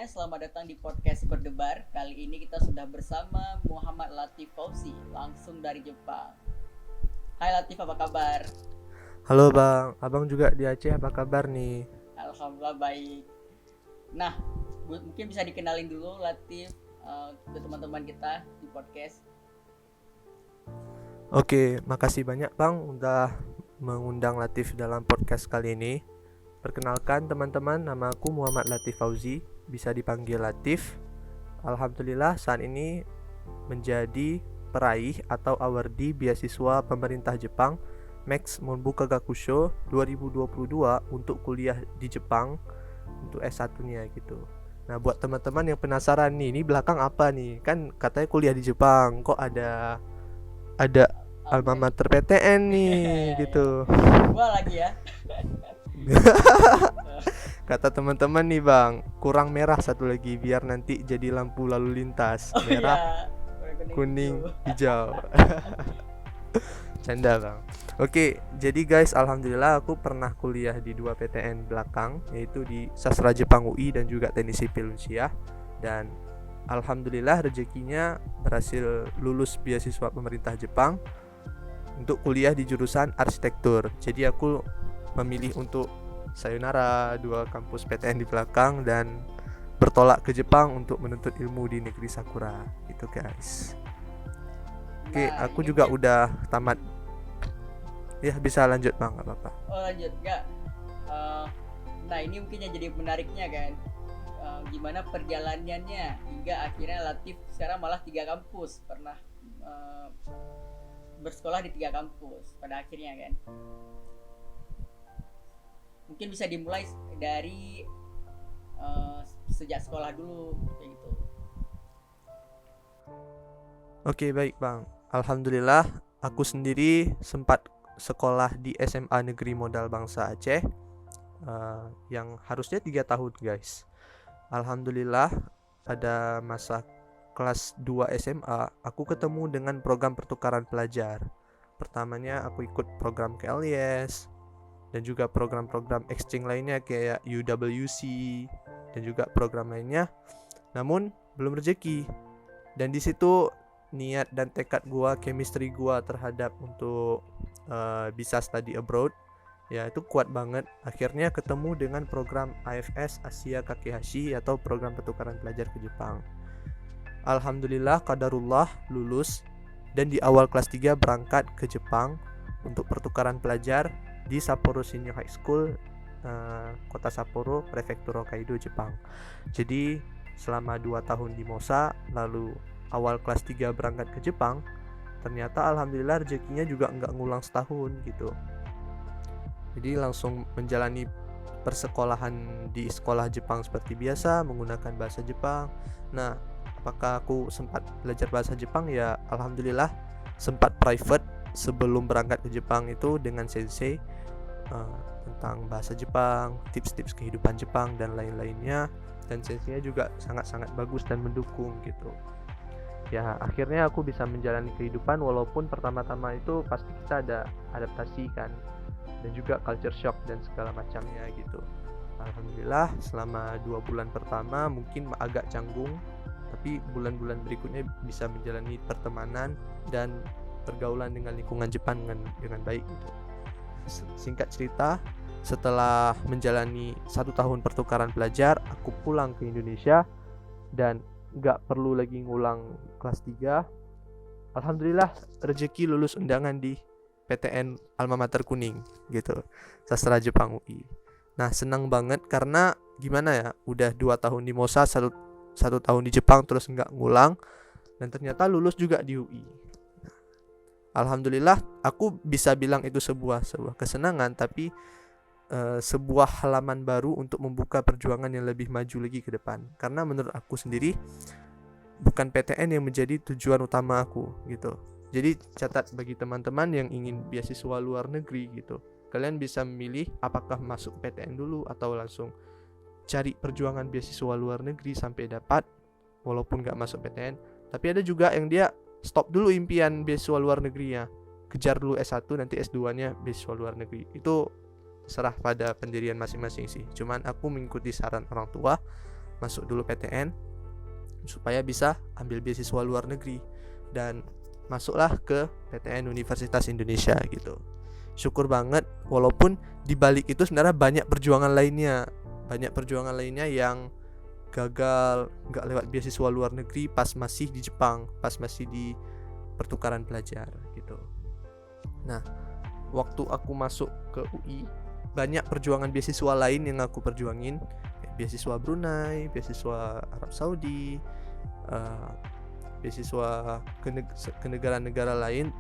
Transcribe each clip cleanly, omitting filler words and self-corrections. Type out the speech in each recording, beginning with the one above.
semuanya, selamat datang di podcast Berdebar. Kali ini kita sudah bersama Muhammad Latif Fauzi, langsung dari Jepang. Hai Latif, apa kabar? Halo Bang, Abang juga di Aceh, apa kabar nih? Alhamdulillah baik. Nah, mungkin bisa dikenalin dulu Latif ke teman-teman kita di podcast. Oke, makasih banyak Bang udah mengundang Latif dalam podcast kali ini. Perkenalkan teman-teman, nama aku Muhammad Latif Fauzi, bisa dipanggil Latif. Alhamdulillah saat ini menjadi peraih atau awardee beasiswa pemerintah Jepang Max Monbuka Gakusho 2022 untuk kuliah di Jepang untuk S1-nya gitu. Nah, buat teman-teman yang penasaran nih, ini belakang apa nih? Kan katanya kuliah di Jepang, kok ada alma Oke. mater PTN nih Ya, ya. gitu. Dua lagi ya. Kata teman-teman nih Bang, kurang merah satu lagi biar nanti jadi lampu lalu lintas. Oh Merah, ya, kuning kuning, hijau. hijau. Canda Bang. Oke, jadi guys, alhamdulillah aku pernah kuliah di dua PTN belakang, yaitu di Sastra Jepang UI dan juga Teknik Sipil Unsiah. Dan alhamdulillah rezekinya berhasil lulus beasiswa pemerintah Jepang untuk kuliah di jurusan arsitektur. Jadi aku memilih untuk sayonara dua kampus PTN di belakang dan bertolak ke Jepang untuk menuntut ilmu di negeri Sakura. Gitu guys. Oke, Nah, aku ini juga mungkin udah tamat. Ya bisa lanjut Bang, gak apa-apa. lanjut nggak? Eh, nah ini mungkin yang jadi menariknya kan, gimana perjalanannya hingga akhirnya Latif sekarang malah 3 kampus pernah eh, bersekolah di 3 kampus pada akhirnya kan. Mungkin bisa dimulai dari sejak sekolah dulu kayak gitu. Oke, baik Bang. Alhamdulillah aku sendiri sempat sekolah di SMA Negeri Modal Bangsa Aceh, yang harusnya 3 tahun guys. Alhamdulillah pada masa kelas 2 SMA aku ketemu dengan program pertukaran pelajar. Pertamanya aku ikut program KLIS dan juga program-program exchange lainnya kayak UWC dan juga program lainnya. Namun belum rezeki. Dan di situ niat dan tekad gua, chemistry gua terhadap untuk bisa study abroad ya itu kuat banget. Akhirnya ketemu dengan program AFS Asia Kakehashi atau program pertukaran pelajar ke Jepang. Alhamdulillah qadarullah lulus dan di awal kelas 3 berangkat ke Jepang untuk pertukaran pelajar di Sapporo Senior High School, kota Sapporo, prefektur Hokkaido, Jepang. Jadi selama 2 tahun di Mosa, lalu awal kelas 3 berangkat ke Jepang. Ternyata alhamdulillah rezekinya juga nggak ngulang setahun gitu. Jadi langsung menjalani persekolahan di sekolah Jepang seperti biasa menggunakan bahasa Jepang. Nah, apakah aku sempat belajar bahasa Jepang? Ya alhamdulillah sempat private sebelum berangkat ke Jepang itu dengan sensei, tentang bahasa Jepang, tips-tips kehidupan Jepang dan lain-lainnya. Dan senseinya juga sangat-sangat bagus dan mendukung gitu. Ya akhirnya aku bisa menjalani kehidupan walaupun pertama-tama itu pasti kita ada adaptasi kan, dan juga culture shock dan segala macamnya gitu. Alhamdulillah selama 2 bulan pertama mungkin agak canggung, tapi bulan-bulan berikutnya bisa menjalani pertemanan dan pergaulan dengan lingkungan Jepang dengan baik gitu. Singkat cerita, setelah menjalani 1 tahun pertukaran pelajar, aku pulang ke Indonesia dan gak perlu lagi ngulang kelas 3. Alhamdulillah rezeki lulus undangan di PTN Alma Mater Kuning gitu, Sastra Jepang UI. Nah senang banget karena gimana ya, udah 2 tahun di Mosa, satu tahun di Jepang terus nggak ngulang, dan ternyata lulus juga di UI. Alhamdulillah aku bisa bilang itu sebuah kesenangan, tapi sebuah halaman baru untuk membuka perjuangan yang lebih maju lagi ke depan. Karena menurut aku sendiri bukan PTN yang menjadi tujuan utama aku gitu. Jadi catat bagi teman-teman yang ingin beasiswa luar negeri gitu, kalian bisa memilih apakah masuk PTN dulu atau langsung cari perjuangan beasiswa luar negeri sampai dapat walaupun gak masuk PTN. Tapi ada juga yang dia stop dulu impian beasiswa luar negerinya, kejar dulu S1 nanti S2 nya beasiswa luar negeri. Itu serah pada pendirian masing-masing sih. Cuman aku mengikuti saran orang tua masuk dulu PTN supaya bisa ambil beasiswa luar negeri, dan masuklah ke PTN Universitas Indonesia gitu. Syukur banget, walaupun di balik itu sebenarnya banyak perjuangan lainnya yang gagal, nggak lewat beasiswa luar negeri pas masih di Jepang, pas masih di pertukaran pelajar gitu. Nah, waktu aku masuk ke UI, banyak perjuangan beasiswa lain yang aku perjuangin, kayak beasiswa Brunei, beasiswa Arab Saudi, beasiswa ke negara-negara lain.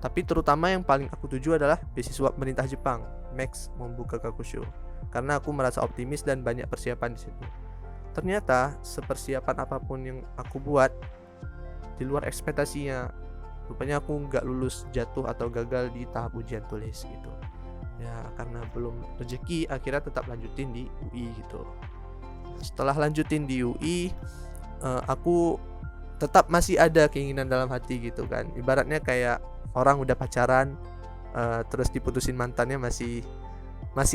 Tapi terutama yang paling aku tuju adalah beasiswa pemerintah Jepang, Max Mombuka Kakusho, karena aku merasa optimis dan banyak persiapan di situ. Ternyata sepersiapan apapun yang aku buat di luar ekspektasinya. Rupanya aku nggak lulus, jatuh atau gagal di tahap ujian tulis gitu. Ya karena belum rezeki, akhirnya tetap lanjutin di UI gitu. Setelah lanjutin di UI, aku tetap masih ada keinginan dalam hati gitu kan. Ibaratnya kayak orang udah pacaran, terus diputusin mantannya, masih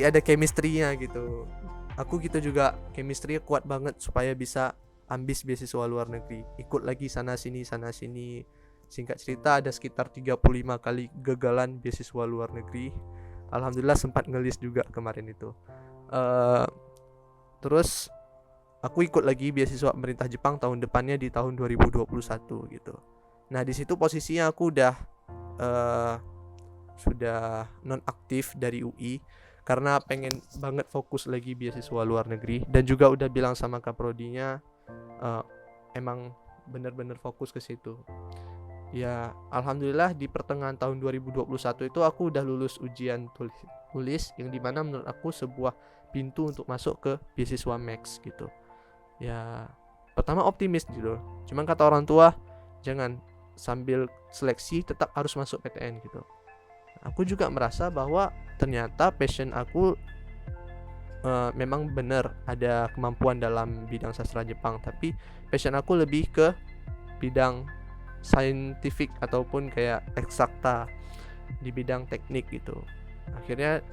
ada chemistry-nya gitu. Aku gitu juga, chemistry-nya kuat banget supaya bisa ambis beasiswa luar negeri, ikut lagi sana sini. Singkat cerita ada sekitar 35 kali gagalan beasiswa luar negeri. Alhamdulillah sempat ngelis juga kemarin itu. Terus aku ikut lagi beasiswa pemerintah Jepang tahun depannya di tahun 2021 gitu. Nah di situ posisinya aku sudah non aktif dari UI karena pengen banget fokus lagi beasiswa luar negeri, dan juga udah bilang sama kaprodinya emang bener-bener fokus ke situ. Ya alhamdulillah di pertengahan tahun 2021 itu aku udah lulus ujian tulis yang dimana menurut aku sebuah pintu untuk masuk ke beasiswa Max gitu. Ya pertama optimis gitu, cuman kata orang tua jangan sambil seleksi tetap harus masuk PTN gitu. Aku juga merasa bahwa ternyata passion aku memang benar ada kemampuan dalam bidang sastra Jepang, tapi passion aku lebih ke bidang scientific ataupun kayak eksakta di bidang teknik gitu. Akhirnya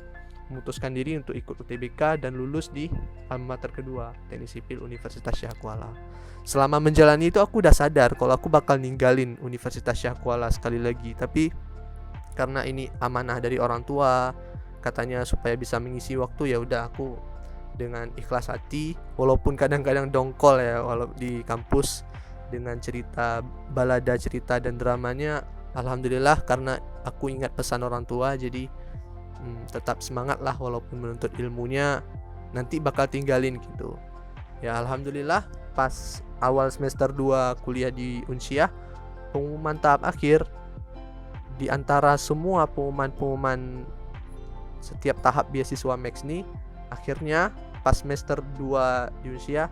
memutuskan diri untuk ikut UTBK dan lulus di alma mater kedua, Teknik Sipil Universitas Syah Kuala. Selama menjalani itu aku udah sadar kalau aku bakal ninggalin Universitas Syah Kuala sekali lagi, tapi karena ini amanah dari orang tua, katanya supaya bisa mengisi waktu, ya udah aku dengan ikhlas hati, walaupun kadang-kadang dongkol ya walau di kampus dengan cerita balada, cerita dan dramanya. Alhamdulillah karena aku ingat pesan orang tua, jadi tetap semangat lah walaupun menuntut ilmunya nanti bakal tinggalin gitu. Ya alhamdulillah pas awal semester 2 kuliah di Unsyah, pengumuman tahap akhir, di antara semua pengumuman setiap tahap beasiswa Max nih, akhirnya pas semester 2 di Unsyah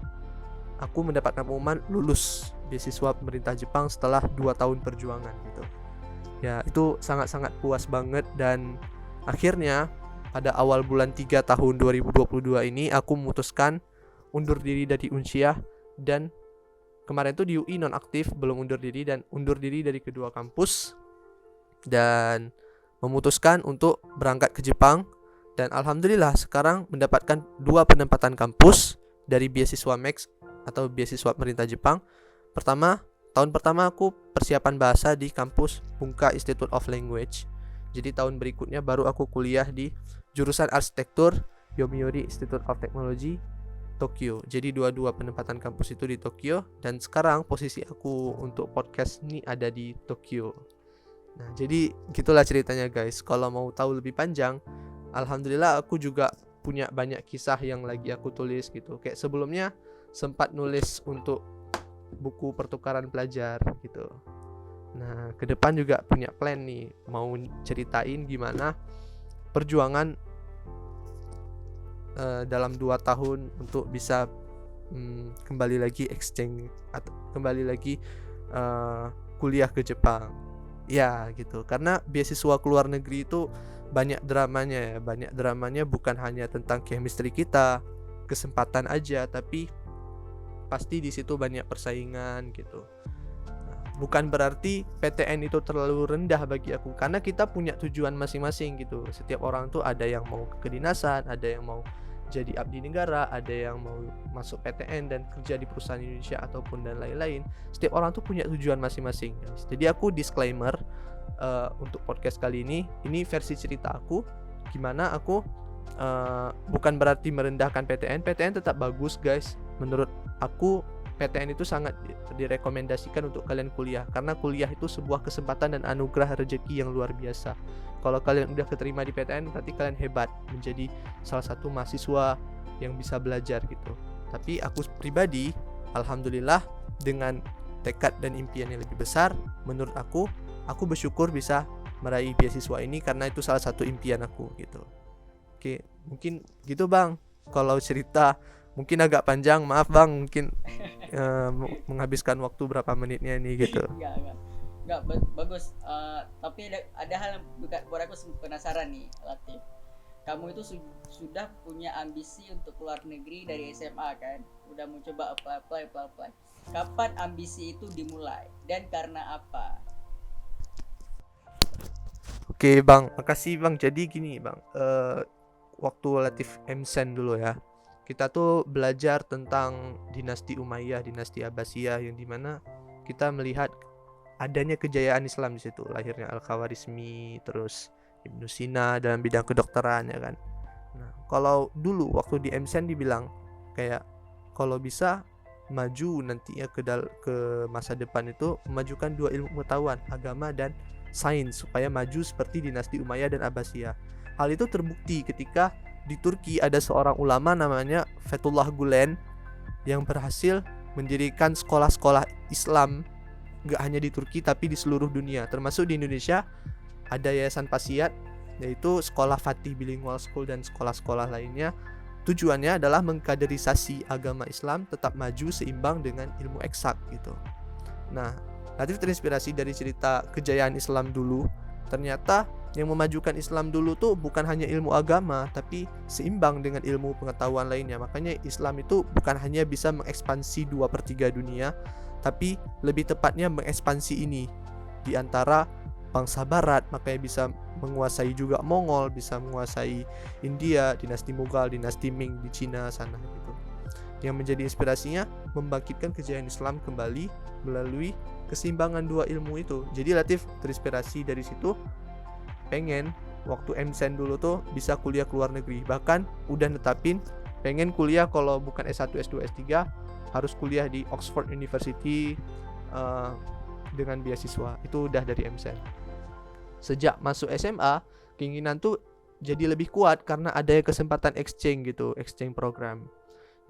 aku mendapatkan pengumuman lulus beasiswa pemerintah Jepang setelah 2 tahun perjuangan gitu. Ya itu sangat-sangat puas banget, dan akhirnya pada awal bulan 3 tahun 2022 ini aku memutuskan undur diri dari Unsyah, dan kemarin tuh di UI nonaktif, belum undur diri, dan undur diri dari kedua kampus dan memutuskan untuk berangkat ke Jepang. Dan alhamdulillah sekarang mendapatkan 2 penempatan kampus dari beasiswa Max atau beasiswa pemerintah Jepang. Tahun pertama aku persiapan bahasa di kampus Bunka Institute of Language. Jadi tahun berikutnya baru aku kuliah di jurusan arsitektur Yomiuri Institute of Technology Tokyo. Jadi dua-dua penempatan kampus itu di Tokyo, dan sekarang posisi aku untuk podcast ini ada di Tokyo. Nah, jadi gitulah ceritanya guys. Kalau mau tahu lebih panjang, alhamdulillah aku juga punya banyak kisah yang lagi aku tulis gitu. Kayak sebelumnya sempat nulis untuk buku pertukaran pelajar gitu. Nah, ke depan juga punya plan nih, mau ceritain gimana perjuangan dalam 2 tahun untuk bisa kembali lagi exchange atau kembali lagi kuliah ke Jepang. Ya gitu, karena beasiswa ke luar negeri itu banyak dramanya ya. Banyak dramanya bukan hanya tentang chemistry kita, kesempatan aja, tapi pasti di situ banyak persaingan gitu. Bukan berarti PTN itu terlalu rendah bagi aku, karena kita punya tujuan masing-masing gitu. Setiap orang tuh ada yang mau ke kedinasan, ada yang mau jadi abdi negara, ada yang mau masuk PTN dan kerja di perusahaan Indonesia ataupun dan lain-lain. Setiap orang tuh punya tujuan masing-masing, guys. Jadi aku disclaimer untuk podcast kali ini versi cerita aku, gimana aku bukan berarti merendahkan PTN. PTN tetap bagus, guys. Menurut aku PTN itu sangat direkomendasikan untuk kalian kuliah, karena kuliah itu sebuah kesempatan dan anugerah rezeki yang luar biasa. Kalau kalian udah keterima di PTN, berarti kalian hebat, menjadi salah satu mahasiswa yang bisa belajar gitu. Tapi aku pribadi, alhamdulillah, dengan tekad dan impian yang lebih besar, menurut aku bersyukur bisa meraih beasiswa ini karena itu salah satu impian aku gitu. Oke, mungkin gitu Bang. Kalau cerita mungkin agak panjang, maaf Bang, mungkin menghabiskan waktu berapa menitnya ini gitu. Enggak, bagus. Tapi ada hal yang buat aku penasaran nih, Latif. Kamu itu sudah punya ambisi untuk keluar negeri dari SMA kan? Udah mau coba apply. Kapan ambisi itu dimulai dan karena apa? Oke Bang, makasih Bang. Jadi gini Bang, waktu Latif MSen dulu ya, kita tuh belajar tentang dinasti Umayyah, dinasti Abbasiyah, yang dimana kita melihat adanya kejayaan Islam di situ, lahirnya Al-Khawarizmi, terus Ibnu Sina dalam bidang kedokteran ya kan. Nah, kalau dulu waktu di MSen dibilang kayak kalau bisa maju nantinya ke masa depan itu memajukan dua ilmu pengetahuan, agama dan sains, supaya maju seperti dinasti Umayyah dan Abbasiyah. Hal itu terbukti ketika di Turki ada seorang ulama namanya Fethullah Gulen yang berhasil mendirikan sekolah-sekolah Islam gak hanya di Turki tapi di seluruh dunia, termasuk di Indonesia ada Yayasan Pasiyat, yaitu sekolah Fatih Bilingual School dan sekolah-sekolah lainnya. Tujuannya adalah mengkaderisasi agama Islam tetap maju seimbang dengan ilmu eksak gitu. Nah, Latif terinspirasi dari cerita kejayaan Islam dulu. Ternyata yang memajukan Islam dulu tuh bukan hanya ilmu agama, tapi seimbang dengan ilmu pengetahuan lainnya. Makanya Islam itu bukan hanya bisa mengekspansi 2/3 dunia, tapi lebih tepatnya mengekspansi ini di antara bangsa barat, makanya bisa menguasai juga Mongol, bisa menguasai India, dinasti Mughal, dinasti Ming di Cina sana gitu. Yang menjadi inspirasinya membangkitkan kejayaan Islam kembali melalui keseimbangan dua ilmu itu. Jadi Latif terinspirasi dari situ, pengen waktu MSen dulu tuh bisa kuliah ke luar negeri. Bahkan udah netapin pengen kuliah kalau bukan S1, S2, S3 harus kuliah di Oxford University dengan beasiswa. Itu udah dari MSen. Sejak masuk SMA, keinginan tuh jadi lebih kuat karena ada kesempatan exchange gitu, exchange program.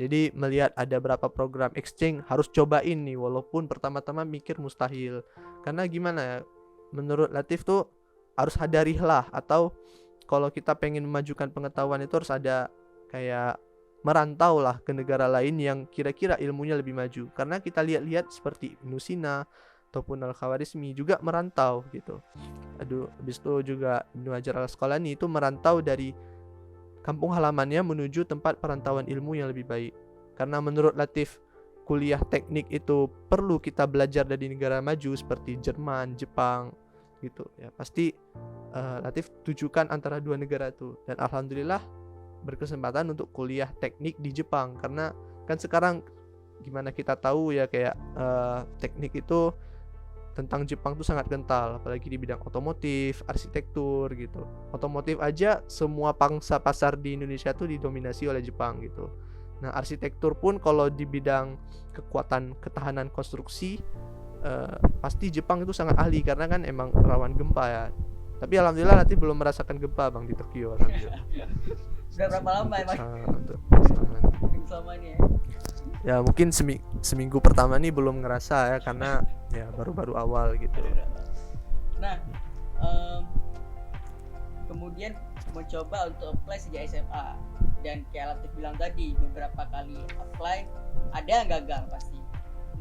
Jadi melihat ada berapa program exchange harus cobain nih, walaupun pertama-tama mikir mustahil. Karena gimana ya, menurut Latif tuh harus hadarilah, atau kalau kita pengen memajukan pengetahuan itu harus ada kayak merantau lah ke negara lain yang kira-kira ilmunya lebih maju. Karena kita lihat-lihat seperti Ibnu Sina ataupun Al-Khawarizmi juga merantau gitu. Habis itu juga Ibnu Hajar Al-Asqalani itu merantau dari kampung halamannya menuju tempat perantauan ilmu yang lebih baik. Karena menurut Latif, kuliah teknik itu perlu kita belajar dari negara maju seperti Jerman, Jepang gitu ya. Pasti Latif tujukan antara dua negara itu, dan alhamdulillah berkesempatan untuk kuliah teknik di Jepang. Karena kan sekarang gimana kita tahu ya, kayak teknik itu tentang Jepang tuh sangat kental, apalagi di bidang otomotif, arsitektur gitu. Otomotif aja semua pangsa pasar di Indonesia tuh didominasi oleh Jepang gitu. Nah, arsitektur pun kalau di bidang kekuatan ketahanan konstruksi pasti Jepang itu sangat ahli, karena kan emang rawan gempa ya. Tapi alhamdulillah nanti belum merasakan gempa Bang di Tokyo, alhamdulillah. Sudah berapa lama emang selama ini ya? Ya mungkin seminggu pertama nih belum ngerasa ya, karena ya baru-baru awal gitu. Nah, kemudian mencoba untuk apply sejak SMA, dan kayak Latif bilang tadi beberapa kali apply ada yang gagal pasti.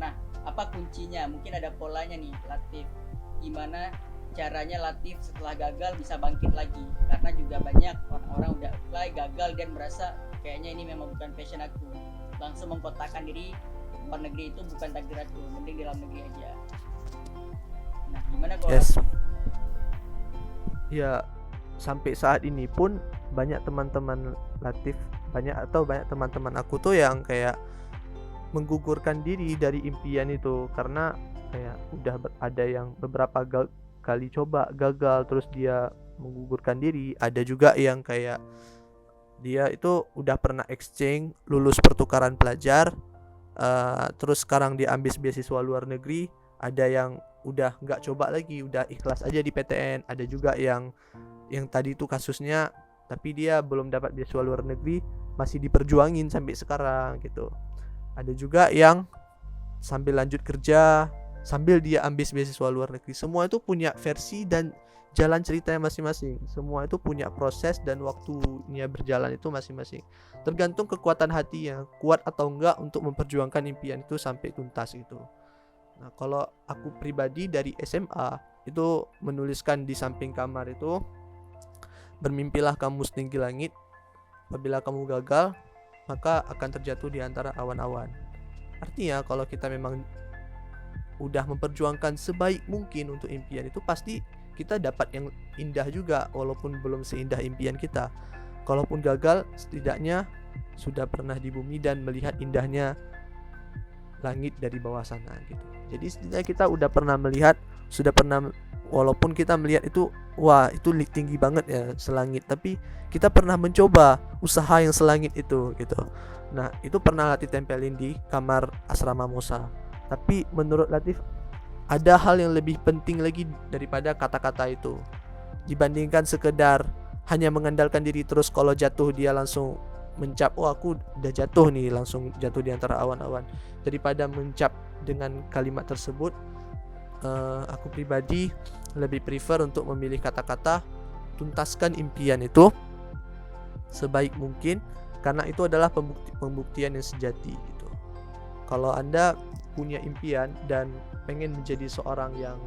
Nah, apa kuncinya? Mungkin ada polanya nih Latif. Gimana caranya Latif setelah gagal bisa bangkit lagi? Karena juga banyak orang-orang udah apply gagal dan merasa kayaknya ini memang bukan passion aku, langsung mengkotakkan diri luar negeri itu bukan takdir aku, mending di dalam negeri aja. Nah, gimana kalau ya sampai saat ini pun banyak teman-teman Latif banyak teman-teman aku tuh yang kayak menggugurkan diri dari impian itu karena kayak udah ada yang beberapa kali coba gagal terus dia menggugurkan diri. Ada juga yang kayak dia itu udah pernah exchange, lulus pertukaran pelajar, terus sekarang dia ambil beasiswa luar negeri. Ada yang udah nggak coba lagi, udah ikhlas aja di PTN. Ada juga yang tadi itu kasusnya, tapi dia belum dapat beasiswa luar negeri, masih diperjuangin sampai sekarang gitu. Ada juga yang sambil lanjut kerja, sambil dia ambil beasiswa luar negeri. Semua itu punya versi dan jalan ceritanya masing-masing. Semua itu punya proses dan waktunya berjalan itu masing-masing. Tergantung kekuatan hatinya, kuat atau enggak untuk memperjuangkan impian itu sampai tuntas gitu. Nah, kalau aku pribadi dari SMA itu menuliskan di samping kamar itu, bermimpilah kamu setinggi langit, apabila kamu gagal, maka akan terjatuh di antara awan-awan. Artinya kalau kita memang udah memperjuangkan sebaik mungkin untuk impian itu, pasti kita dapat yang indah juga walaupun belum seindah impian kita. Kalaupun gagal, setidaknya sudah pernah di bumi dan melihat indahnya langit dari bawah sana gitu. Jadi setidaknya kita udah pernah melihat, sudah pernah, walaupun kita melihat itu wah itu tinggi banget ya selangit, tapi kita pernah mencoba usaha yang selangit itu gitu. Nah itu pernah Latif tempelin di kamar asrama Mosa. Tapi menurut Latif ada hal yang lebih penting lagi daripada kata-kata itu. Dibandingkan sekedar hanya mengandalkan diri terus, kalau jatuh dia langsung mencap, oh aku udah jatuh nih, langsung jatuh di antara awan-awan. Daripada mencap dengan kalimat tersebut, aku pribadi lebih prefer untuk memilih kata-kata tuntaskan impian itu sebaik mungkin, karena itu adalah pembuktian yang sejati gitu. Kalau Anda punya impian dan pengen menjadi seorang yang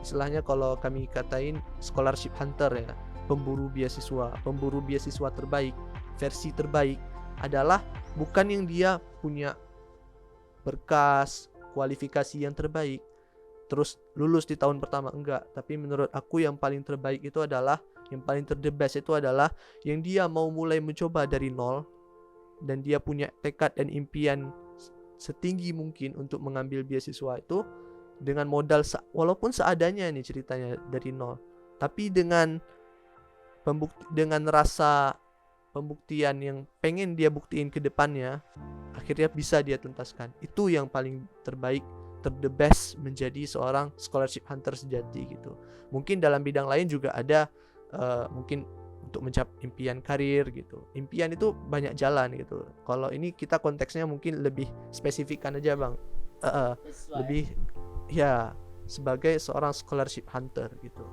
istilahnya kalau kami katain scholarship hunter ya, pemburu beasiswa terbaik, versi terbaik adalah bukan yang dia punya berkas kualifikasi yang terbaik terus lulus di tahun pertama, enggak. Tapi menurut aku yang paling terbaik itu adalah, yang paling the best itu adalah yang dia mau mulai mencoba dari nol dan dia punya tekad dan impian setinggi mungkin untuk mengambil beasiswa itu dengan modal walaupun seadanya nih ceritanya dari nol, tapi dengan rasa pembuktian yang pengen dia buktiin ke depannya, akhirnya bisa dia tuntaskan. Itu yang paling terbaik, the best menjadi seorang scholarship hunter sejati gitu. Mungkin dalam bidang lain juga ada, mungkin untuk mencapai impian karir gitu. Impian itu banyak jalan gitu. Kalau ini kita konteksnya mungkin lebih spesifikkan aja bang, lebih ya sebagai seorang scholarship hunter gitu.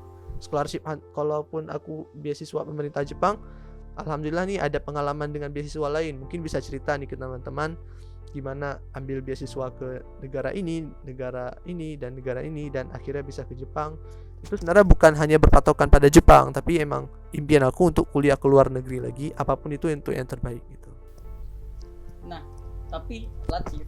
Scholarship kalaupun aku beasiswa pemerintah Jepang, alhamdulillah nih ada pengalaman dengan beasiswa lain. Mungkin bisa cerita nih ke teman-teman gimana ambil beasiswa ke negara ini dan negara ini dan akhirnya bisa ke Jepang. Itu sebenarnya bukan hanya berpatokan pada Jepang, tapi emang impian aku untuk kuliah ke luar negeri lagi, apapun itu untuk yang terbaik gitu. Nah, tapi Latif,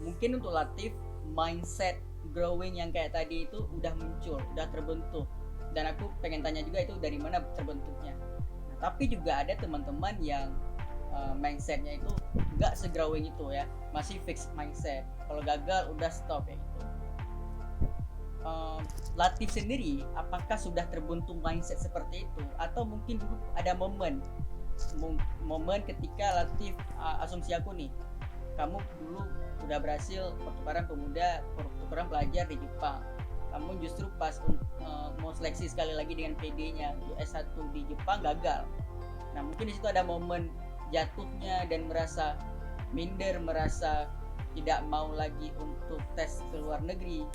mungkin untuk Latif mindset growing yang kayak tadi itu udah muncul, udah terbentuk. Dan aku pengen tanya juga itu dari mana terbentuknya. Nah, tapi juga ada teman-teman yang mindsetnya itu nggak se-growing itu ya, masih fixed mindset. Kalau gagal udah stop ya gitu. Latif sendiri apakah sudah terbentuk mindset seperti itu, atau mungkin dulu ada momen ketika Latif, asumsi aku nih, kamu dulu udah berhasil pertukaran pelajar di Jepang, kamu justru pas mau seleksi sekali lagi dengan PD-nya untuk S1 di Jepang gagal. Nah mungkin di situ ada momen jatuhnya dan merasa minder, merasa tidak mau lagi untuk tes ke luar negeri,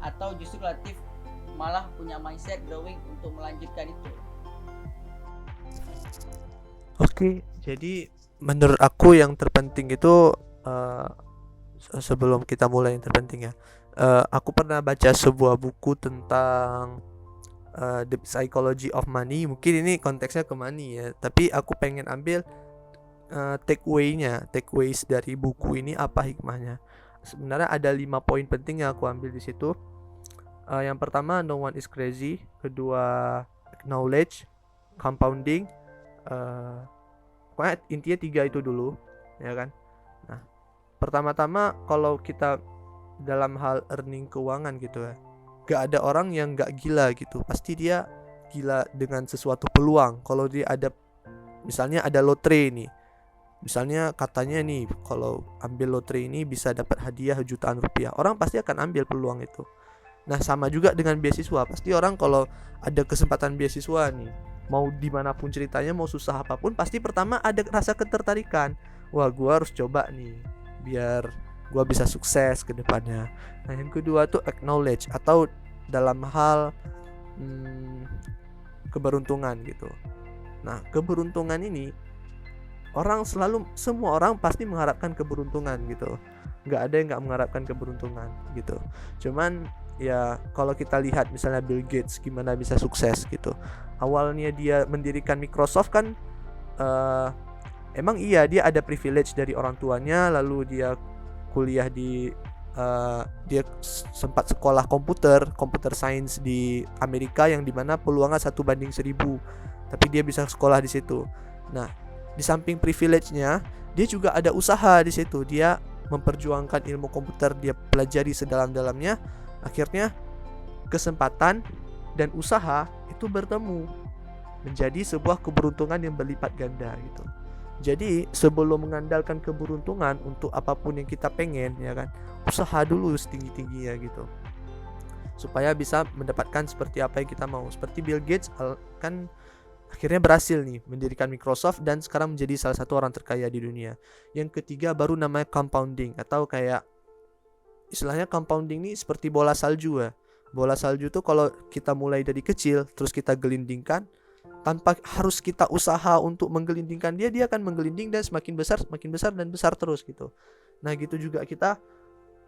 atau justru Latif malah punya mindset growing untuk melanjutkan itu. Oke, jadi menurut aku yang terpenting itu, sebelum kita mulai yang terpenting ya, aku pernah baca sebuah buku tentang The Psychology of Money. Mungkin ini konteksnya ke money ya, tapi aku pengen ambil takeaways dari buku ini, apa hikmahnya. Sebenarnya ada 5 poin penting yang aku ambil di situ. Yang pertama, no one is crazy. Kedua, acknowledge. compounding, pokoknya intinya 3 itu dulu, ya kan. Nah, pertama-tama kalau kita dalam hal earning keuangan gitu ya, gak ada orang yang gak gila gitu, pasti dia gila dengan sesuatu peluang. Kalau dia ada, misalnya ada lotre nih, misalnya katanya nih kalau ambil lotre ini bisa dapat hadiah jutaan rupiah, orang pasti akan ambil peluang itu. Nah sama juga dengan beasiswa, pasti orang kalau ada kesempatan beasiswa nih, mau dimanapun ceritanya, mau susah apapun, pasti pertama ada rasa ketertarikan, wah gua harus coba nih biar gua bisa sukses ke depannya. Nah yang kedua tuh acknowledge, atau dalam hal keberuntungan gitu. Nah keberuntungan ini semua orang pasti mengharapkan keberuntungan gitu, nggak ada yang nggak mengharapkan keberuntungan gitu. Cuman ya kalau kita lihat misalnya Bill Gates gimana bisa sukses gitu, awalnya dia mendirikan Microsoft kan, emang iya dia ada privilege dari orang tuanya, lalu dia kuliah di dia sempat sekolah computer science di Amerika, yang dimana peluangnya 1:1000, tapi dia bisa sekolah di situ. Nah di samping privilege-nya, dia juga ada usaha di situ. Dia memperjuangkan ilmu komputer, dia pelajari sedalam-dalamnya. Akhirnya kesempatan dan usaha itu bertemu menjadi sebuah keberuntungan yang berlipat ganda gitu. Jadi sebelum mengandalkan keberuntungan untuk apapun yang kita pengen, ya kan, usaha dulu setinggi-tingginya gitu, supaya bisa mendapatkan seperti apa yang kita mau. Seperti Bill Gates kan akhirnya berhasil nih mendirikan Microsoft dan sekarang menjadi salah satu orang terkaya di dunia. Yang ketiga baru namanya compounding, atau kayak istilahnya compounding ini seperti bola salju ya. Bola salju tuh kalau kita mulai dari kecil terus kita gelindingkan, tanpa harus kita usaha untuk menggelindingkan dia akan menggelinding dan semakin besar dan besar terus gitu. Nah gitu juga kita,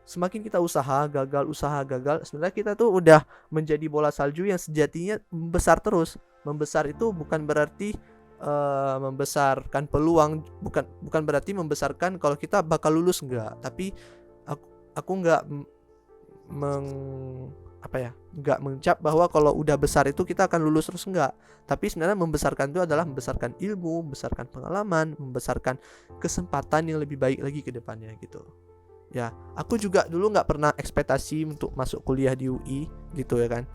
semakin kita usaha gagal, sebenarnya kita tuh udah menjadi bola salju yang sejatinya membesar terus. Membesar itu bukan berarti membesarkan peluang, bukan berarti membesarkan kalau kita bakal lulus, enggak. Tapi aku enggak enggak mencap bahwa kalau udah besar itu kita akan lulus terus, enggak. Tapi sebenarnya membesarkan itu adalah membesarkan ilmu, membesarkan pengalaman, membesarkan kesempatan yang lebih baik lagi ke depannya gitu. Ya, aku juga dulu nggak pernah ekspektasi untuk masuk kuliah di UI gitu ya kan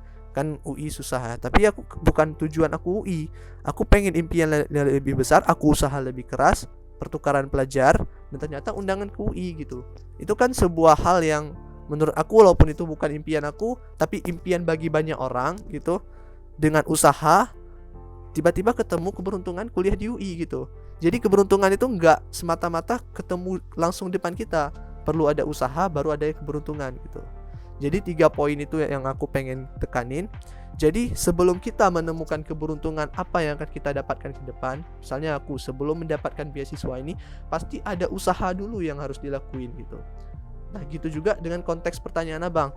UI susah ya. Tapi aku bukan tujuan aku UI, aku pengen impian lebih besar, aku usaha lebih keras, pertukaran pelajar, dan ternyata undangan ke UI gitu. Itu kan sebuah hal yang menurut aku, walaupun itu bukan impian aku, tapi impian bagi banyak orang gitu. Dengan usaha tiba-tiba ketemu keberuntungan kuliah di UI gitu. Jadi keberuntungan itu nggak semata-mata ketemu langsung depan kita, perlu ada usaha baru ada keberuntungan gitu. Jadi 3 poin itu yang aku pengen tekanin. Jadi sebelum kita menemukan keberuntungan apa yang akan kita dapatkan ke depan, misalnya aku sebelum mendapatkan beasiswa ini, pasti ada usaha dulu yang harus dilakuin gitu. Nah gitu juga dengan konteks pertanyaan abang,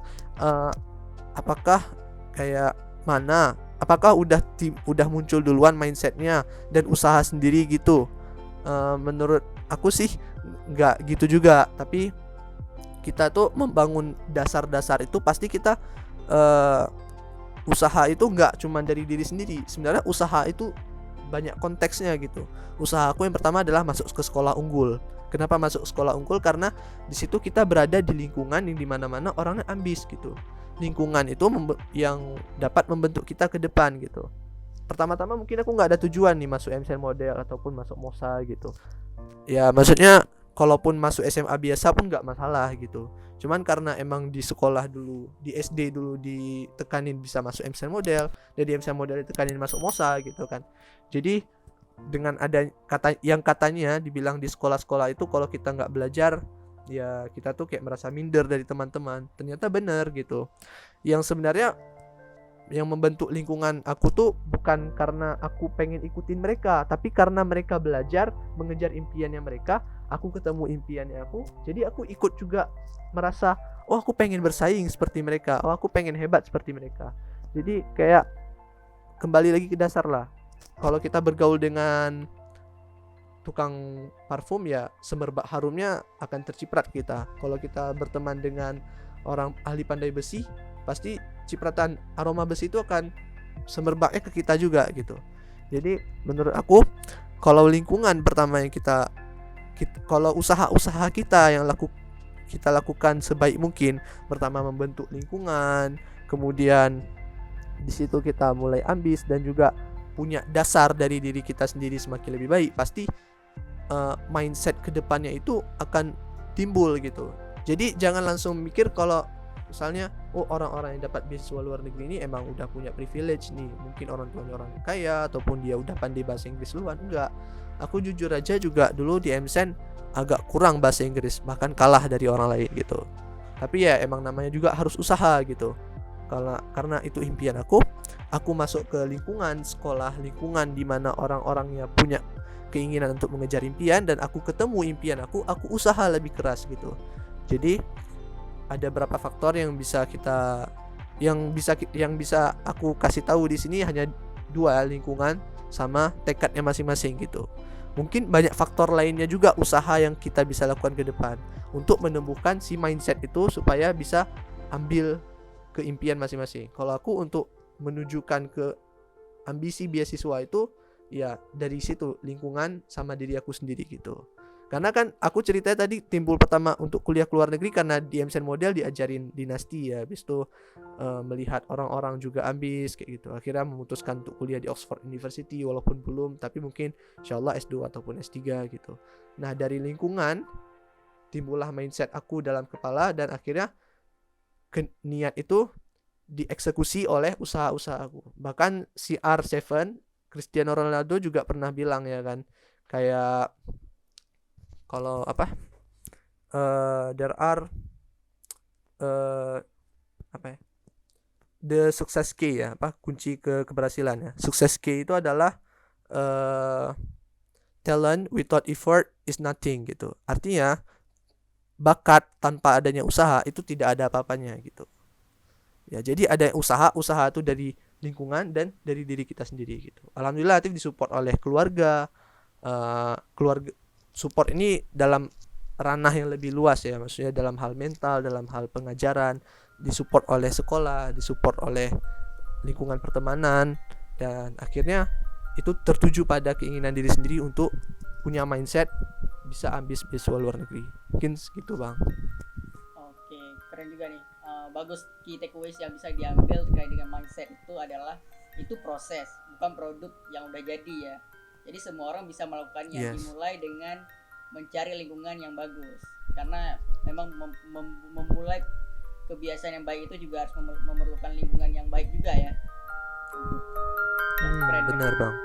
apakah kayak mana, apakah udah muncul duluan mindsetnya dan usaha sendiri gitu? Menurut aku sih nggak gitu juga, tapi kita tuh membangun dasar-dasar itu pasti kita usaha itu nggak cuma dari diri sendiri. Sebenarnya usaha itu banyak konteksnya gitu. Usaha aku yang pertama adalah masuk ke sekolah unggul. Kenapa masuk sekolah unggul? Karena di situ kita berada di lingkungan yang dimana-mana orangnya ambis gitu. Lingkungan itu yang dapat membentuk kita ke depan gitu. Pertama-tama mungkin aku nggak ada tujuan nih masuk MCN model ataupun masuk MOSA gitu. Ya maksudnya kalaupun masuk SMA biasa pun nggak masalah gitu. Cuman karena emang di sekolah dulu, di SD dulu ditekanin bisa masuk MCN model, dan di MCN model ditekanin masuk MOSA gitu kan. Jadi dengan ada katanya dibilang di sekolah-sekolah itu kalau kita nggak belajar, ya kita tuh kayak merasa minder dari teman-teman. Ternyata benar gitu. Yang sebenarnya yang membentuk lingkungan aku tuh bukan karena aku pengen ikutin mereka, tapi karena mereka belajar mengejar impiannya mereka, aku ketemu impiannya aku, jadi aku ikut juga merasa, oh aku pengen bersaing seperti mereka, oh aku pengen hebat seperti mereka. Jadi kayak kembali lagi ke dasar lah. Kalau kita bergaul dengan tukang parfum, ya semerbak harumnya akan terciprat kita. Kalau kita berteman dengan orang ahli pandai besi, pasti cipratan aroma besi itu akan semerbaknya ke kita juga gitu. Jadi menurut aku kalau lingkungan pertama yang kalau usaha kita yang kita lakukan sebaik mungkin, pertama membentuk lingkungan, kemudian di situ kita mulai ambis dan juga punya dasar dari diri kita sendiri semakin lebih baik, pasti mindset kedepannya itu akan timbul gitu. Jadi jangan langsung mikir kalau misalnya orang-orang yang dapat beasiswa luar negeri ini emang udah punya privilege nih, mungkin orang tuanya orang kaya ataupun dia udah pandai bahasa Inggris duluan. Enggak, aku jujur aja juga dulu di MSN agak kurang bahasa Inggris, bahkan kalah dari orang lain gitu. Tapi ya emang namanya juga harus usaha gitu. Karena itu impian aku masuk ke lingkungan sekolah, lingkungan di mana orang-orangnya punya keinginan untuk mengejar impian, dan aku ketemu impian aku usaha lebih keras gitu. Jadi ada beberapa faktor yang bisa aku kasih tahu di sini, hanya dua, lingkungan sama tekadnya masing-masing gitu. Mungkin banyak faktor lainnya juga usaha yang kita bisa lakukan ke depan untuk menumbuhkan si mindset itu supaya bisa ambil ke impian masing-masing. Kalau aku untuk menunjukkan ke ambisi beasiswa itu ya dari situ, lingkungan sama diri aku sendiri gitu. Karena kan aku ceritanya tadi timbul pertama untuk kuliah ke luar negeri karena di MSN Model diajarin dinasti ya, habis itu melihat orang-orang juga ambis kayak gitu, akhirnya memutuskan untuk kuliah di Oxford University walaupun belum, tapi mungkin insyaallah S2 ataupun S3 gitu. Nah dari lingkungan timbullah mindset aku dalam kepala, dan akhirnya niat itu dieksekusi oleh usaha-usaha aku. Bahkan CR7 Cristiano Ronaldo juga pernah bilang ya kan, kayak kalau there are the success key ya, kunci keberhasilan ya. Success key itu adalah talent without effort is nothing gitu. Artinya bakat tanpa adanya usaha itu tidak ada apa-apanya gitu. Ya, jadi ada usaha itu dari lingkungan dan dari diri kita sendiri gitu. Alhamdulillah Latif disupport oleh keluarga. Keluarga support ini dalam ranah yang lebih luas ya, maksudnya dalam hal mental, dalam hal pengajaran, disupport oleh sekolah, disupport oleh lingkungan pertemanan, dan akhirnya itu tertuju pada keinginan diri sendiri untuk punya mindset bisa ambis beasiswa luar negeri. Mungkin segitu bang. Oke, keren juga nih. Bagus, key takeaways yang bisa diambil terkait dengan mindset itu adalah itu proses, bukan produk yang udah jadi ya. Jadi semua orang bisa melakukannya. Yes. Dimulai dengan mencari lingkungan yang bagus. Karena memang memulai kebiasaan yang baik itu juga harus memerlukan lingkungan yang baik juga ya. Benar bang.